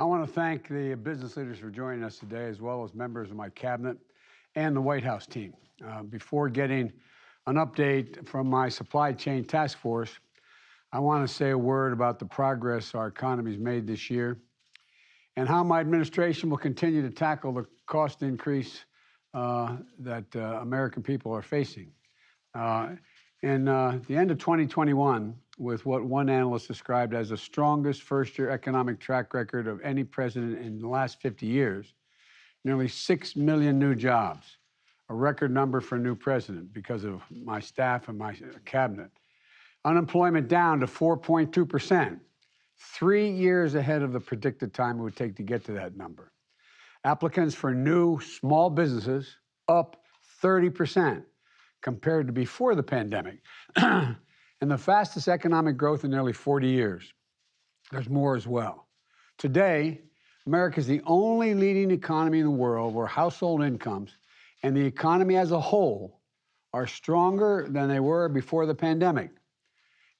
I want to thank the business leaders for joining us today, as well as members of my cabinet and the White House team. Before getting an update from my supply chain task force, I want to say a word about the progress our economy's made this year and how my administration will continue to tackle the cost increase that American people are facing. In the end of 2021, with what one analyst described as the strongest first-year economic track record of any president in the last 50 years, nearly 6 million new jobs, a record number for a new president because of my staff and my cabinet. Unemployment down to 4.2%, 3 years ahead of the predicted time it would take to get to that number. Applicants for new small businesses up 30% compared to before the pandemic, and the fastest economic growth in nearly 40 years. There's more as well. Today, America is the only leading economy in the world where household incomes and the economy as a whole are stronger than they were before the pandemic,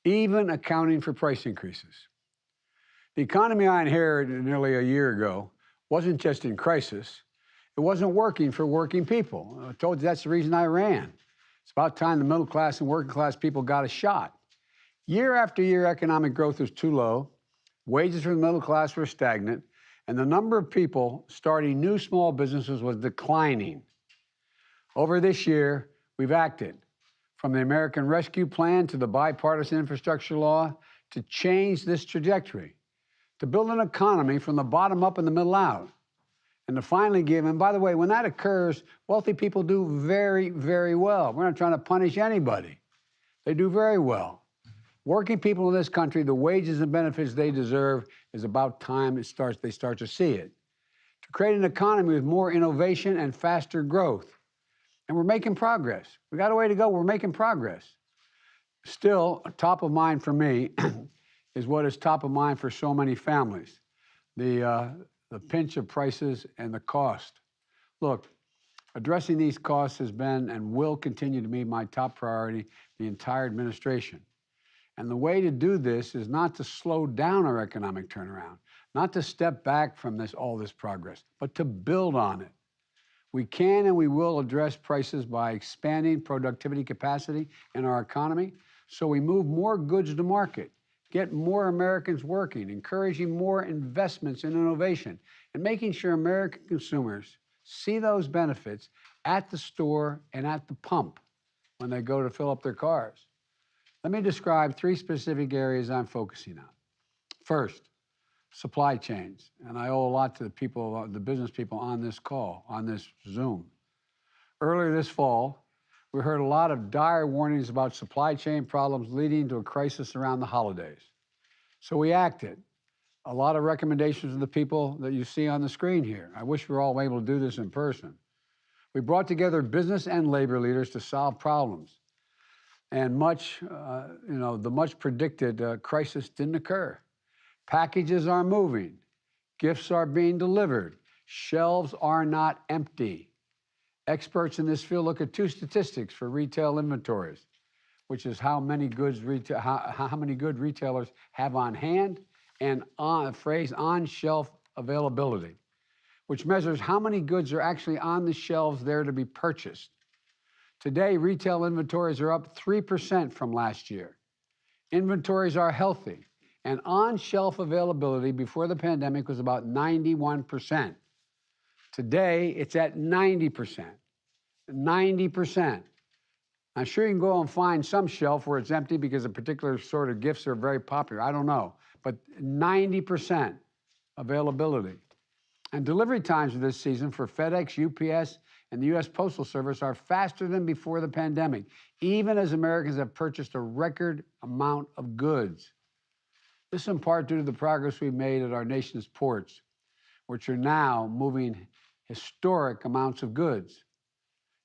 even accounting for price increases. The economy I inherited nearly a year ago wasn't just in crisis, it wasn't working for working people. I told you that's the reason I ran. It's about time the middle class and working class people got a shot. Year after year, economic growth was too low, wages for the middle class were stagnant, and the number of people starting new small businesses was declining. Over this year, we've acted, from the American Rescue Plan to the bipartisan infrastructure law, to change this trajectory, to build an economy from the bottom up and the middle out, and to finally give, and by the way, when that occurs, wealthy people do very, very well. We're not trying to punish anybody. They do very well. Working people in this country, the wages and benefits they deserve, is about time they start to see it. To create an economy with more innovation and faster growth. And we're making progress. We got a way to go, we're making progress. Still, top of mind for me is what is top of mind for so many families. The pinch of prices and the cost. Look, addressing these costs has been and will continue to be my top priority the entire administration. And the way to do this is not to slow down our economic turnaround, not to step back from all this progress, but to build on it. We can and we will address prices by expanding productivity capacity in our economy so we move more goods to market, get more Americans working, encouraging more investments in innovation, and making sure American consumers see those benefits at the store and at the pump when they go to fill up their cars. Let me describe 3 specific areas I'm focusing on. First, supply chains, and I owe a lot to the people, the business people on this call, on this Zoom. Earlier this fall, we heard a lot of dire warnings about supply chain problems leading to a crisis around the holidays. So we acted. A lot of recommendations of the people that you see on the screen here. I wish we were all able to do this in person. We brought together business and labor leaders to solve problems. And the much predicted crisis didn't occur. Packages are moving. Gifts are being delivered. Shelves are not empty. Experts in this field look at 2 statistics for retail inventories, which is how many goods retailers have on hand, and on-shelf availability, which measures how many goods are actually on the shelves there to be purchased. Today, retail inventories are up 3% from last year. Inventories are healthy, and on-shelf availability before the pandemic was about 91%. Today, it's at 90%. 90%. I'm sure you can go and find some shelf where it's empty because a particular sort of gifts are very popular. I don't know. But 90% availability. And delivery times of this season for FedEx, UPS, and the U.S. Postal Service are faster than before the pandemic, even as Americans have purchased a record amount of goods. This is in part due to the progress we've made at our nation's ports, which are now moving historic amounts of goods.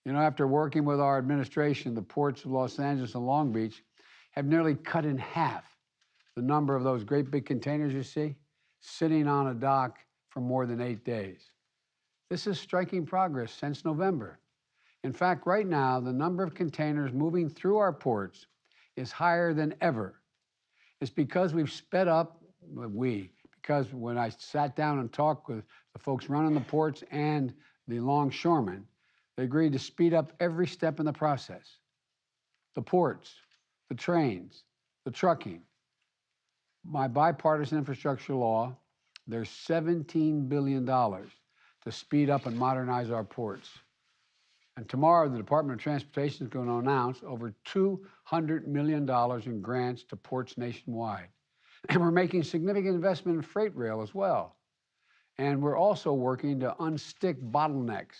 You know, after working with our administration, the ports of Los Angeles and Long Beach have nearly cut in half the number of those great big containers you see sitting on a dock for more than 8 days. This is striking progress since November. In fact, right now, the number of containers moving through our ports is higher than ever. It's because we've sped up, because when I sat down and talked with the folks running the ports and the longshoremen, they agreed to speed up every step in the process. The ports, the trains, the trucking. My bipartisan infrastructure law, there's $17 billion to speed up and modernize our ports. And tomorrow, the Department of Transportation is going to announce over $200 million in grants to ports nationwide. And we're making significant investment in freight rail as well. And we're also working to unstick bottlenecks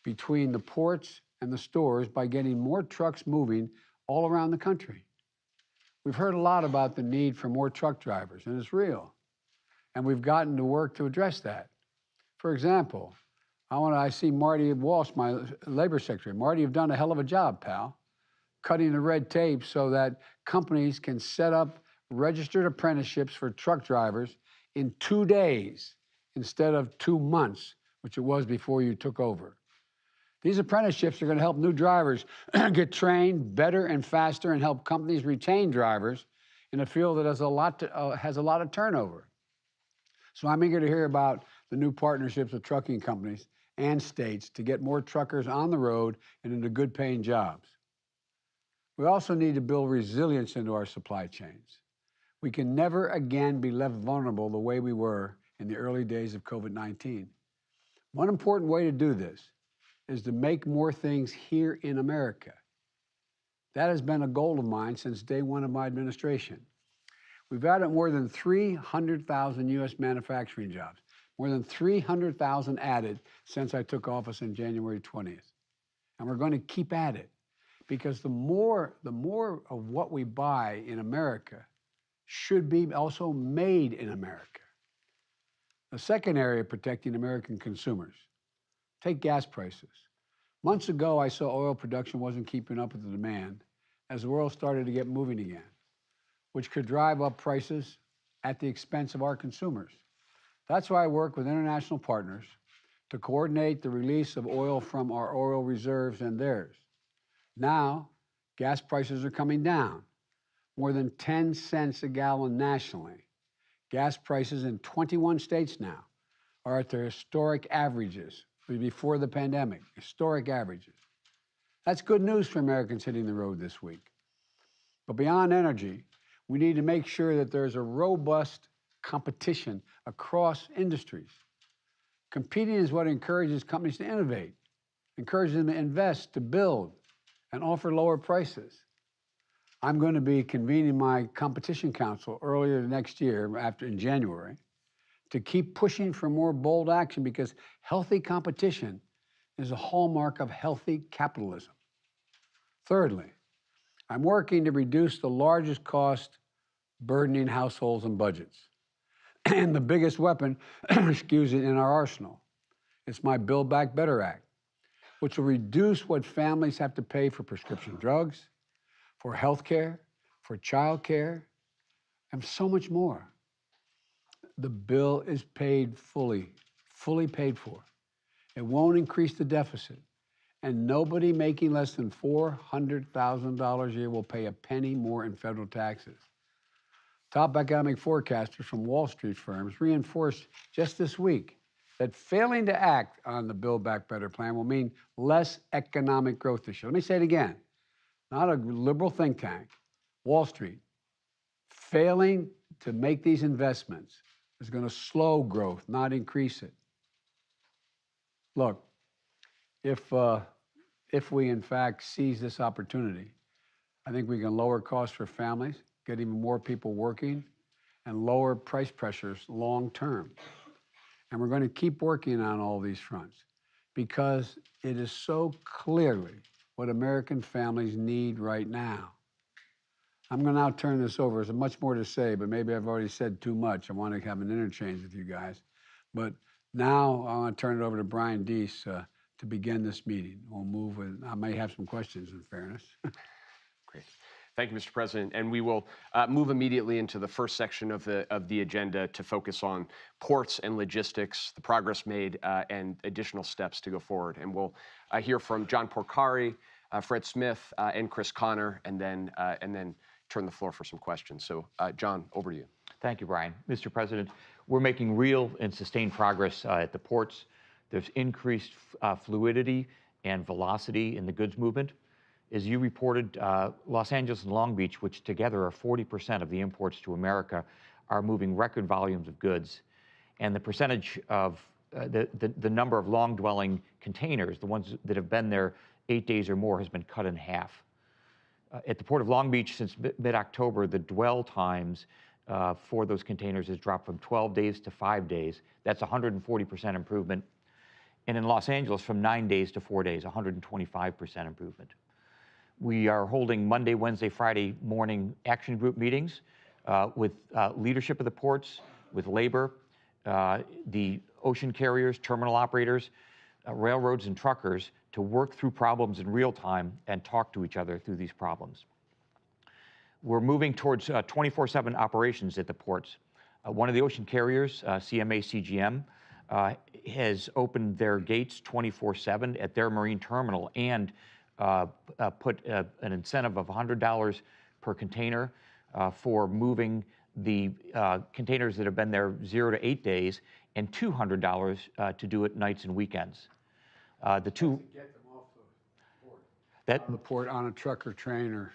between the ports and the stores by getting more trucks moving all around the country. We've heard a lot about the need for more truck drivers, and it's real. And we've gotten to work to address that. For example, I see Marty Walsh, my labor secretary. Marty, you've done a hell of a job, pal, cutting the red tape so that companies can set up registered apprenticeships for truck drivers in 2 days instead of 2 months, which it was before you took over. These apprenticeships are going to help new drivers get trained better and faster and help companies retain drivers in a field that has a lot of turnover. So I'm eager to hear about the new partnerships with trucking companies and states to get more truckers on the road and into good-paying jobs. We also need to build resilience into our supply chains. We can never again be left vulnerable the way we were in the early days of COVID-19. One important way to do this is to make more things here in America. That has been a goal of mine since day one of my administration. We've added more than 300,000 U.S. manufacturing jobs, more than 300,000 added since I took office on January 20th. And we're going to keep at it because the more of what we buy in America should be also made in America. The second area of protecting American consumers. Take gas prices. Months ago, I saw oil production wasn't keeping up with the demand as the world started to get moving again, which could drive up prices at the expense of our consumers. That's why I work with international partners to coordinate the release of oil from our oil reserves and theirs. Now, gas prices are coming down, more than 10 cents a gallon nationally. Gas prices in 21 states now are at their historic averages before the pandemic, historic averages. That's good news for Americans hitting the road this week. But beyond energy, we need to make sure that there's a robust competition across industries. Competing is what encourages companies to innovate, encourages them to invest, to build, and offer lower prices. I'm going to be convening my competition council earlier next year, in January, to keep pushing for more bold action because healthy competition is a hallmark of healthy capitalism. Thirdly, I'm working to reduce the largest cost burdening households and budgets. And the biggest weapon, in our arsenal. It's my Build Back Better Act, which will reduce what families have to pay for prescription drugs, for health care, for child care, and so much more. The bill is paid fully paid for. It won't increase the deficit. And nobody making less than $400,000 a year will pay a penny more in federal taxes. Top economic forecasters from Wall Street firms reinforced just this week that failing to act on the Build Back Better plan will mean less economic growth this year. Let me say it again. Not a liberal think tank, Wall Street. Failing to make these investments is going to slow growth, not increase it. Look, if we in fact seize this opportunity, I think we can lower costs for families, get even more people working, and lower price pressures long term. And we're going to keep working on all these fronts because it is so clearly what American families need right now. I'm going to now turn this over. There's much more to say, but maybe I've already said too much. I want to have an interchange with you guys. But now I want to turn it over to Brian Deese to begin this meeting. We'll move with, I may have some questions in fairness. Great. Thank you, Mr. President. And we will move immediately into the first section of the agenda to focus on ports and logistics, the progress made, and additional steps to go forward. And we'll hear from John Porcari, Fred Smith, and Chris Connor, and then turn the floor for some questions. So, John, over to you. Thank you, Brian. Mr. President, we're making real and sustained progress at the ports. There's increased fluidity and velocity in the goods movement. As you reported, Los Angeles and Long Beach, which together are 40% of the imports to America, are moving record volumes of goods. And the percentage of the number of long-dwelling containers, the ones that have been there 8 days or more, has been cut in half. At the Port of Long Beach since mid-October, the dwell times for those containers has dropped from 12 days to 5 days. That's 140% improvement. And in Los Angeles, from 9 days to 4 days, 125% improvement. We are holding Monday, Wednesday, Friday morning action group meetings with leadership of the ports, with labor, the ocean carriers, terminal operators, railroads, and truckers to work through problems in real time and talk to each other through these problems. We're moving towards 24/7 operations at the ports. One of the ocean carriers, CMA CGM, has opened their gates 24/7 at their marine terminal and put an incentive of $100 per container for moving the containers that have been there 0 to 8 days, and $200 to do it nights and weekends. The two Get them off the port. On the port on a truck or train or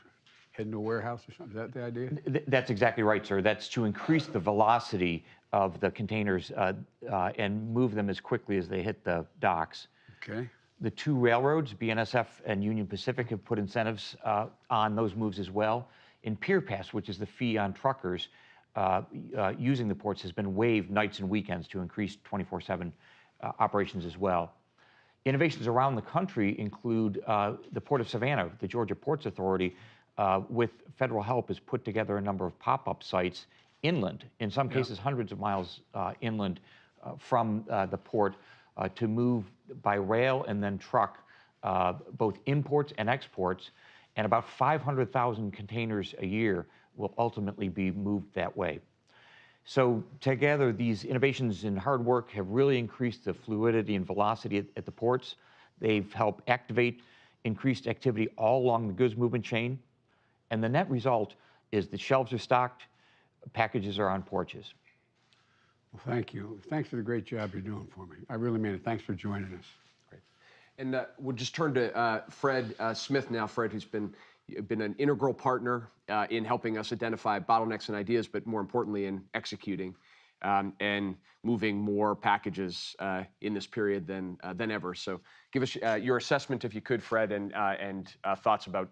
heading to a warehouse or something. Is that the idea? That's exactly right, sir. That's to increase the velocity of the containers and move them as quickly as they hit the docks. Okay. The two railroads, BNSF and Union Pacific, have put incentives on those moves as well. And Pier Pass, which is the fee on truckers using the ports, has been waived nights and weekends to increase 24/7 operations as well. Innovations around the country include the Port of Savannah. The Georgia Ports Authority, with federal help, has put together a number of pop-up sites inland, in some cases hundreds of miles inland from the port, to move by rail and then truck both imports and exports, and about 500,000 containers a year will ultimately be moved that way. So together, these innovations and hard work have really increased the fluidity and velocity at the ports. They've helped activate increased activity all along the goods movement chain. And the net result is the shelves are stocked, packages are on porches. Well, thank you. Thanks for the great job you're doing for me. I really mean it. Thanks for joining us. Great. And we'll just turn to Fred Smith now. Fred, who's been an integral partner in helping us identify bottlenecks and ideas, but more importantly in executing and moving more packages in this period than ever. So give us your assessment, if you could, Fred, and thoughts about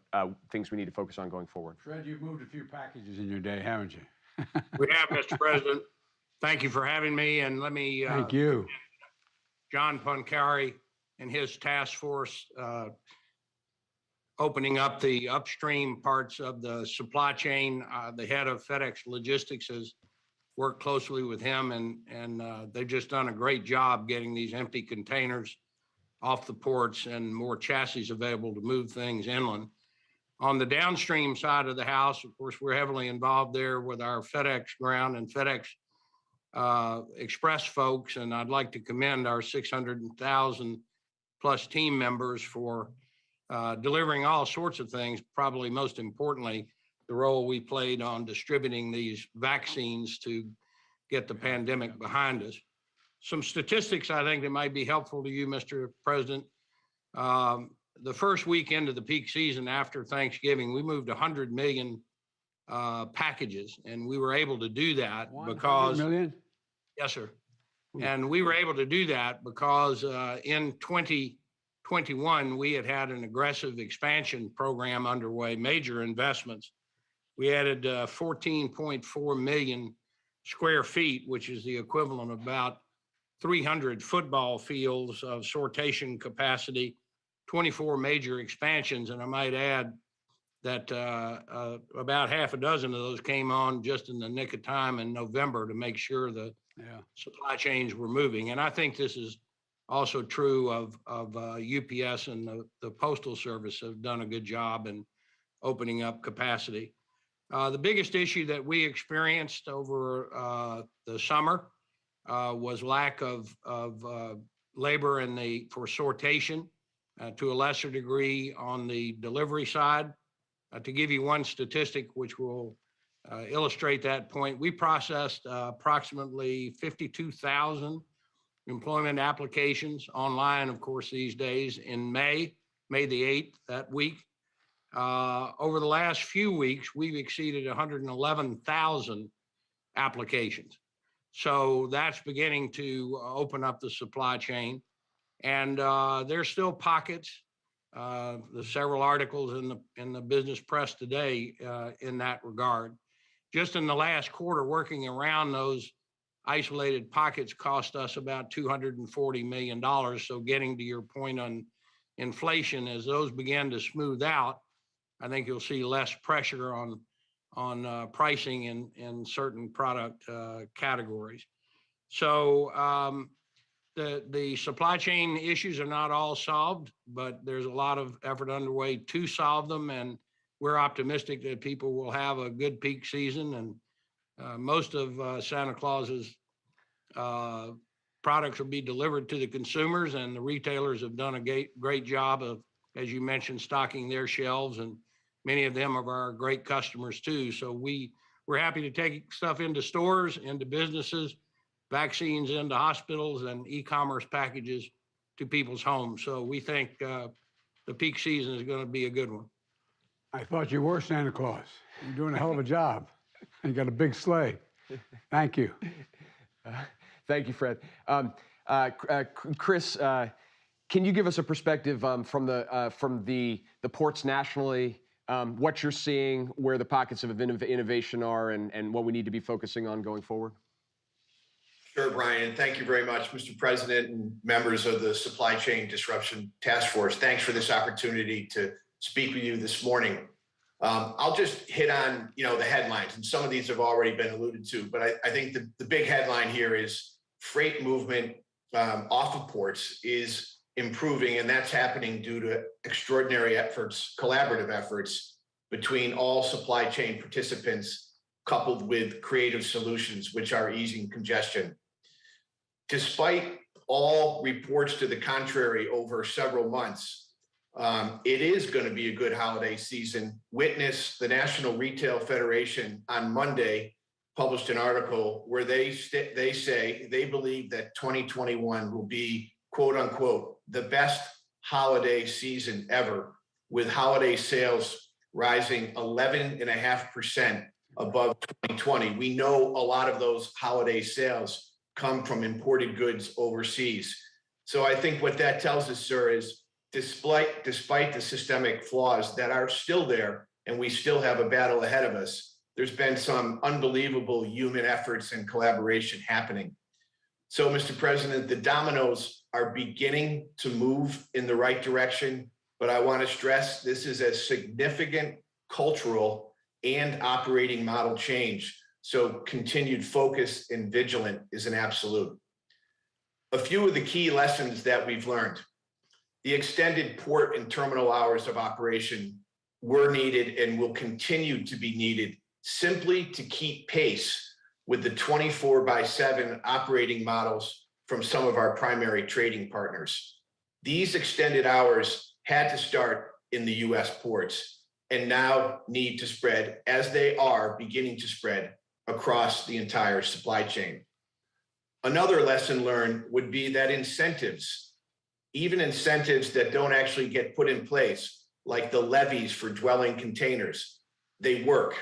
things we need to focus on going forward. Fred, you've moved a few packages in your day, haven't you? We have, Mr. President. Thank you for having me, and let me Thank you. John Poncari and his task force opening up the upstream parts of the supply chain. The head of FedEx Logistics has worked closely with him, and they've just done a great job getting these empty containers off the ports and more chassis available to move things inland. On the downstream side of the house, of course, we're heavily involved there with our FedEx Ground and FedEx Express folks, and I'd like to commend our 600,000 plus team members for delivering all sorts of things. Probably most importantly, the role we played on distributing these vaccines to get the pandemic behind us. Some statistics I think that might be helpful to you, Mr. President. The first week into the peak season after Thanksgiving, we moved 100 million packages, and we were able to do that because 100 million? Yes, sir. And we were able to do that because in 2021, we had an aggressive expansion program underway, major investments. We added 14.4 million square feet, which is the equivalent of about 300 football fields of sortation capacity, 24 major expansions. And I might add that about half a dozen of those came on just in the nick of time in November to make sure the supply chains were moving. And I think this is also true of UPS, and the Postal Service have done a good job in opening up capacity. The biggest issue that we experienced over the summer was lack of labor for sortation, to a lesser degree on the delivery side. To give you one statistic, which will illustrate that point, we processed approximately 52,000 employment applications online, of course, these days in May the 8th, that week. Over the last few weeks, we've exceeded 111,000 applications. So that's beginning to open up the supply chain. And there's still pockets. There's several articles in the business press today in that regard. Just in the last quarter, working around those isolated pockets cost us about $240 million. So getting to your point on inflation, as those begin to smooth out, I think you'll see less pressure on pricing in certain product categories. So the supply chain issues are not all solved, but there's a lot of effort underway to solve them, and we're optimistic that people will have a good peak season. And most of Santa Claus's products will be delivered to the consumers, and the retailers have done a great job of, as you mentioned, stocking their shelves, and many of them are our great customers too. So we're happy to take stuff into stores, into businesses, vaccines into hospitals, and e-commerce packages to people's homes. So we think the peak season is going to be a good one. I thought you were Santa Claus. You're doing a hell of a job. You got a big sleigh. Thank you. Thank you, Fred. Chris, can you give us a perspective from the ports nationally, what you're seeing, where the pockets of innovation are, and what we need to be focusing on going forward? Sure, Brian. Thank you very much, Mr. President and members of the Supply Chain Disruption Task Force. Thanks for this opportunity to speak with you this morning. I'll just hit on, the headlines, and some of these have already been alluded to, but I think the big headline here is freight movement off of ports is improving, and that's happening due to extraordinary efforts, collaborative efforts between all supply chain participants, coupled with creative solutions, which are easing congestion. Despite all reports to the contrary over several months, it is going to be a good holiday season. Witness the National Retail Federation on Monday published an article where they say they believe that 2021 will be, quote unquote, the best holiday season ever, with holiday sales rising 11.5% above 2020. We know a lot of those holiday sales come from imported goods overseas. So I think what that tells us, sir, is despite the systemic flaws that are still there, and we still have a battle ahead of us, there's been some unbelievable human efforts and collaboration happening. So, Mr. President, the dominoes are beginning to move in the right direction, but I want to stress this is a significant cultural and operating model change. So continued focus and vigilant is an absolute. A few of the key lessons that we've learned. The extended port and terminal hours of operation were needed and will continue to be needed simply to keep pace with the 24/7 operating models from some of our primary trading partners. These extended hours had to start in the US ports and now need to spread, as they are beginning to spread, across the entire supply chain. Another lesson learned would be that incentives, even incentives that don't actually get put in place, like the levies for dwelling containers, they work.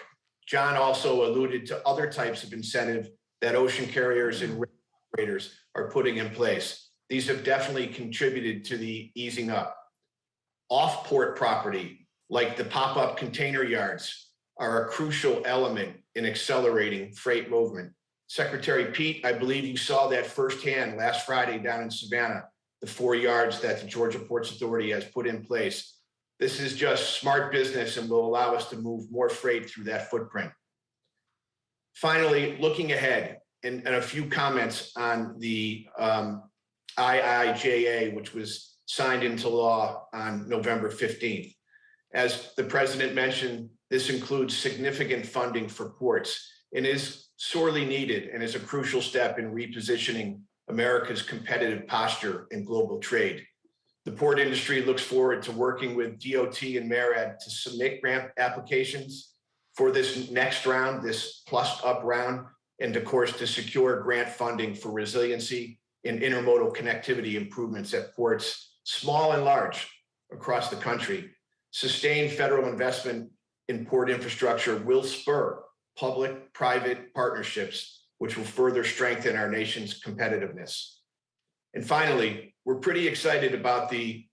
John also alluded to other types of incentive that ocean carriers and rail operators are putting in place. These have definitely contributed to the easing up. Off-port property, like the pop-up container yards, are a crucial element in accelerating freight movement. Secretary Pete, I believe you saw that firsthand last Friday down in Savannah, the 4 yards that the Georgia Ports Authority has put in place. This is just smart business and will allow us to move more freight through that footprint. Finally, looking ahead, and a few comments on the IIJA, which was signed into law on November 15th. As the president mentioned, this includes significant funding for ports and is sorely needed and is a crucial step in repositioning America's competitive posture in global trade. The port industry looks forward to working with DOT and MARAD to submit grant applications, for this next round, this plus up round, and of course, to secure grant funding for resiliency and intermodal connectivity improvements at ports, small and large, across the country. Sustained federal investment in port infrastructure will spur public-private partnerships, which will further strengthen our nation's competitiveness. And finally, we're pretty excited about the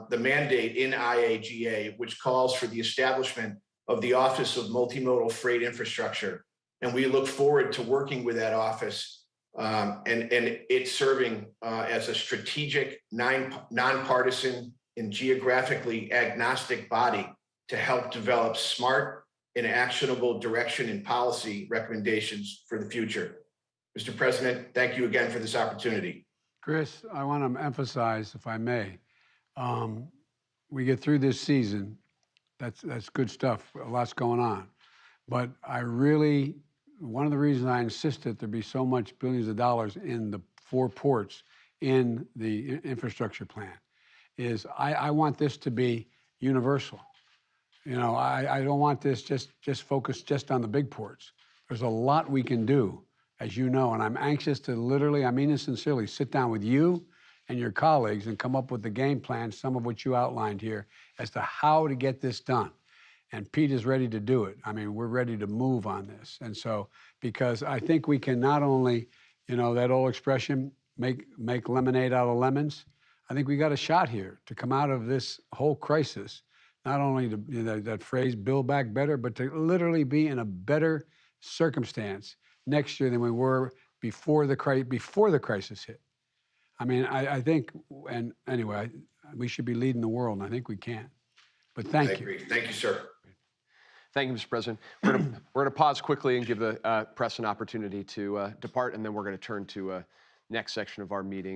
mandate in IAGA, which calls for the establishment of the Office of Multimodal Freight Infrastructure. And we look forward to working with that office and it serving as a strategic, nonpartisan, and geographically agnostic body to help develop smart and actionable direction and policy recommendations for the future. Mr. President, thank you again for this opportunity. Chris, I want to emphasize, if I may, we get through this season. That's good stuff. A lot's going on. But one of the reasons I insisted there be so much billions of dollars in the 4 ports in the infrastructure plan is I want this to be universal. You know, I don't want this just focused just on the big ports. There's a lot we can do, as you know, and I'm anxious to literally, I mean this sincerely, sit down with you and your colleagues and come up with the game plan, some of which you outlined here, as to how to get this done. And Pete is ready to do it. I mean, we're ready to move on this. And so, because I think we can not only, you know, that old expression, make lemonade out of lemons. I think we got a shot here to come out of this whole crisis, not only to, you know, that phrase, build back better, but to literally be in a better circumstance next year than we were before the crisis hit. I mean, I think, and anyway, we should be leading the world, and I think we can. But thank you. I agree. Thank you, sir. Thank you, Mr. President. We're going to pause quickly and give the press an opportunity to depart, and then we're going to turn to next section of our meeting.